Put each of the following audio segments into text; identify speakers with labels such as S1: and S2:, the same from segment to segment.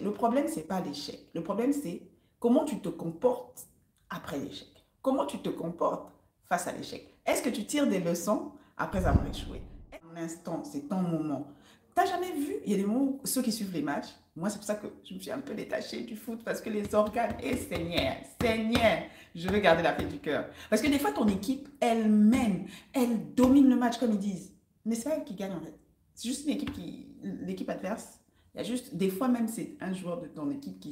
S1: Le problème, c'est pas l'échec. Le problème, c'est comment tu te comportes après l'échec. Comment tu te comportes face à l'échec. Est-ce que tu tires des leçons après avoir échoué? Ton instant, c'est ton moment. T'as jamais vu, il y a des moments où ceux qui suivent les matchs, moi c'est pour ça que je me suis un peu détachée du foot parce que les organes, et Seigneur, Seigneur, je veux garder la paix du cœur. Parce que des fois ton équipe, elle mène, elle domine le match comme ils disent. Mais c'est pas elle qui gagne en fait. C'est juste une équipe l'équipe adverse, il y a juste, des fois même, c'est un joueur de ton équipe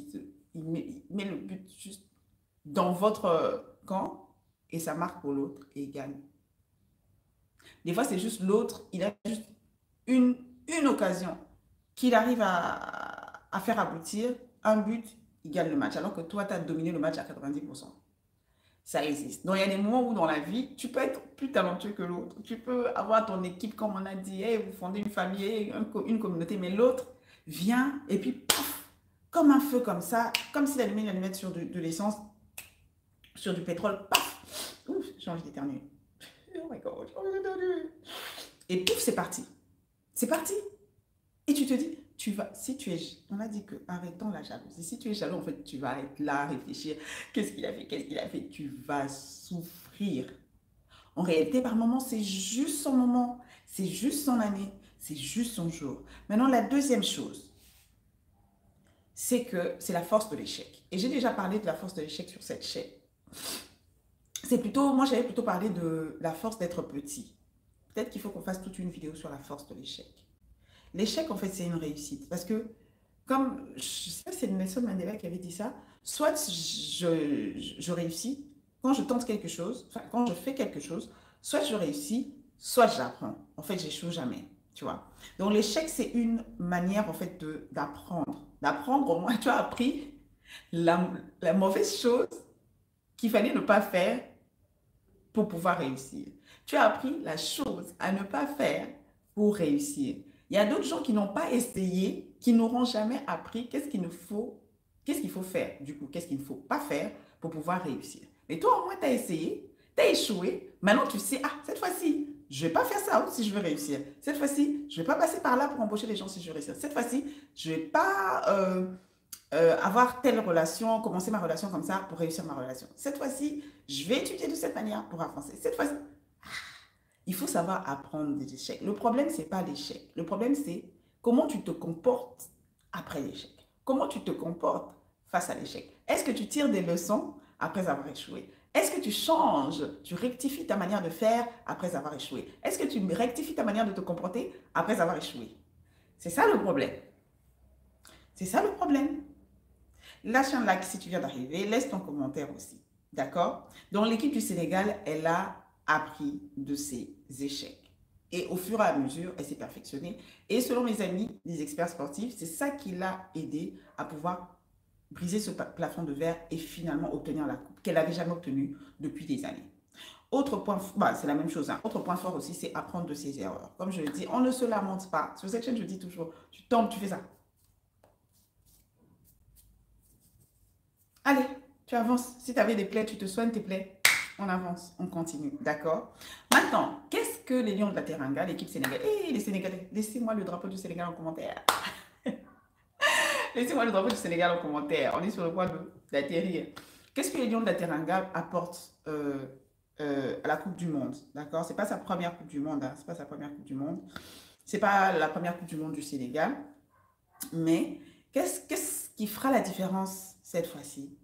S1: il met le but juste dans votre camp et ça marque pour l'autre et il gagne. Des fois, c'est juste l'autre, il a juste une, une occasion qu'il arrive à faire aboutir, un but, il gagne le match, alors que toi, tu as dominé le match à 90%. Ça existe. Donc, il y a des moments où dans la vie, tu peux être plus talentueux que l'autre. Tu peux avoir ton équipe, comme on a dit, hey, vous fondez une famille, hey, une communauté, mais l'autre vient et puis, pouf, comme un feu comme ça, comme s'il allumait une allumette sur de l'essence, sur du pétrole, paf, ouf, j'ai envie d'éternuer. Oh my God, j'ai envie d'éternuer. Et pouf, c'est parti. C'est parti. Et tu te dis, tu vas, si tu es, on a dit que arrêtons la jalousie. Si tu es jaloux, en fait, tu vas être là, réfléchir, qu'est-ce qu'il a fait, tu vas souffrir. En réalité, par moment, c'est juste son moment, c'est juste son année, c'est juste son jour. Maintenant, la deuxième chose, c'est que c'est la force de l'échec. Et j'ai déjà parlé de la force de l'échec sur cette chaîne. C'est plutôt, moi j'avais plutôt parlé de la force d'être petit. Peut-être qu'il faut qu'on fasse toute une vidéo sur la force de l'échec. L'échec, en fait, c'est une réussite. Parce que, comme, je sais pas si c'est Nelson Mandela qui avait dit ça, soit je réussis quand je tente quelque chose, enfin, quand je fais quelque chose, soit je réussis, soit j'apprends. En fait, j'échoue jamais, tu vois. Donc, l'échec, c'est une manière, en fait, d'apprendre. D'apprendre, au moins, tu as appris la mauvaise chose qu'il fallait ne pas faire pour pouvoir réussir. Tu as appris la chose à ne pas faire pour réussir. Il y a d'autres gens qui n'ont pas essayé, qui n'auront jamais appris qu'est-ce qu'il faut faire, du coup, qu'est-ce qu'il ne faut pas faire pour pouvoir réussir. Mais toi, au moins, tu as essayé, tu as échoué. Maintenant, tu sais, ah, cette fois-ci, je ne vais pas faire ça si je veux réussir. Cette fois-ci, je ne vais pas passer par là pour embaucher les gens si je veux réussir. Cette fois-ci, je ne vais pas avoir telle relation, commencer ma relation comme ça pour réussir ma relation. Cette fois-ci, je vais étudier de cette manière pour avancer. Cette fois-ci, il faut savoir apprendre des échecs. Le problème, ce n'est pas l'échec. Le problème, c'est comment tu te comportes après l'échec. Comment tu te comportes face à l'échec. Est-ce que tu tires des leçons après avoir échoué? Est-ce que tu changes, tu rectifies ta manière de faire après avoir échoué? Est-ce que tu rectifies ta manière de te comporter après avoir échoué? C'est ça le problème. C'est ça le problème. Lâche un like si tu viens d'arriver, laisse ton commentaire aussi. D'accord? Donc l'équipe du Sénégal, elle a appris de ses échecs. Et au fur et à mesure, elle s'est perfectionnée. Et selon mes amis, les experts sportifs, c'est ça qui l'a aidé à pouvoir briser ce plafond de verre et finalement obtenir la coupe qu'elle n'avait jamais obtenue depuis des années. Autre point, bah, c'est la même chose. Hein. Autre point fort aussi, c'est apprendre de ses erreurs. Comme je le dis, on ne se lamente pas. Sur cette chaîne, je dis toujours, tu tombes, tu fais ça. Allez, tu avances. Si tu avais des plaies, tu te soignes tes plaies. On avance, on continue. D'accord? Maintenant, qu'est-ce que les Lions de la Teranga, l'équipe sénégalaise? Hé, les Sénégalais, laissez-moi le drapeau du Sénégal en commentaire. Laissez-moi le drapeau du Sénégal en commentaire. On est sur le point d'atterrir. Qu'est-ce que les Lions de la Teranga apportent à la Coupe du Monde? D'accord? C'est pas sa première Coupe du Monde. Hein. C'est pas sa première Coupe du Monde. C'est pas la première Coupe du Monde du Sénégal. Mais qu'est-ce qui fera la différence cette fois-ci?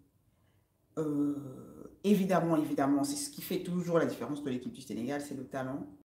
S1: Évidemment, c'est ce qui fait toujours la différence de l'équipe du Sénégal, c'est le talent.